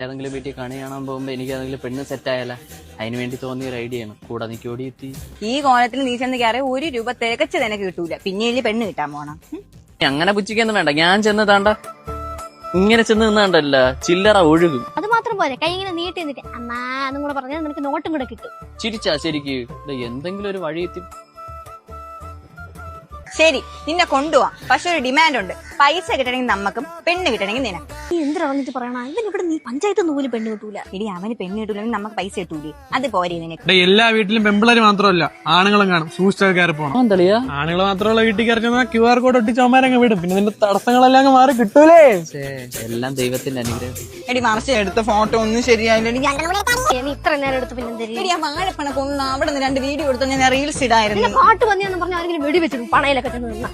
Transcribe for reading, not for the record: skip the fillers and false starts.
ഏതെങ്കിലും വീട്ടിൽ കണി കാണാൻ പോകുമ്പോ എനിക്ക് ഏതെങ്കിലും പെണ്ണ് സെറ്റായാല അതിന് വേണ്ടി തോന്നിയ ഒരു ഐഡിയ ആണ്. കൂടെ നിക്ക് ഓടി എത്തി. ഈ കോലത്തിൽ നീ ചെന്ന് കയറി 1 രൂപ തികച്ച് തന്നെ കിട്ടൂല. പിന്നെ പെണ്ണ് കിട്ടാൻ പോണം. അങ്ങനെ പുച്ഛിക്കൊന്നും വേണ്ട. ഞാൻ ചെന്ന് താണ്ട ഇങ്ങനെ ചെന്ന് നിന്നാണ്ടല്ല ചില്ലറ ഒഴുകും. അത് മാത്രം പോലെ കൈ ഇങ്ങനെ നീട്ടി നിന്നിട്ട് അമ്മാ എന്നും കൂടെ പറഞ്ഞാൽ നിനക്ക് നോട്ടും കൂടെ കിട്ടും. ചിരിച്ചാ ശരിക്ക് എന്തെങ്കിലും ഒരു വഴി എത്തി. ശരി, നിന്നെ കൊണ്ടുപോവാം. പക്ഷെ ഒരു ഡിമാൻഡ് ഉണ്ട്. പൈസ കിട്ടണമെങ്കിൽ നമുക്കും, പെണ്ണ് കിട്ടണമെങ്കിൽ നിനക്ക്. നീ എന്തിനാ വന്നിട്ട് പറയണ? ഇവിടെ നീ പഞ്ചായത്ത് പോലും പെണ്ണ് കിട്ടൂല. ഇടി അവന് പെണ്ണ് കിട്ടൂലെങ്കിൽ നമുക്ക് പൈസ കിട്ടൂലേ? അത് പോരെ നിനക്ക്? എല്ലാ വീട്ടിലും പെമ്പിളര് മാത്രമല്ല ആണുങ്ങളും കാണും. സൂക്ഷിച്ചൊക്കെ കയറി പോകണം. എന്തളിയാ ആണുങ്ങൾ മാത്രമുള്ള വീട്ടിൽ കയറി ചെന്നാൽ QR കോഡ് ഒട്ടിച്ചവന്മാരങ്ങ് വിടും. പിന്നെ നിന്റെ തടസ്സങ്ങളെല്ലാം അങ്ങ് മാറി കിട്ടൂലേ. എല്ലാം ദൈവത്തിന്റെ അനുഗ്രഹം. എടി മറിച്ച് എടുത്ത ഫോട്ടോ ഒന്നും ശരിയായില്ല. നീ ഇത്ര നേരം എടുത്ത് പിന്നെ എന്തെങ്കിലും എടി ആ വാഴപ്പണക്കൊന്ന് അവിടെ നിന്ന് 2 വീഡിയോ എടുത്തു. ഞാൻ റീൽസ് ഇടായിരുന്നു. പാട്ട് വന്നെന്ന് പറഞ്ഞ ആരെങ്കിലും വെടി വെച്ചിടും പണയിലൊക്കെ ചെന്ന് നിന്നാ.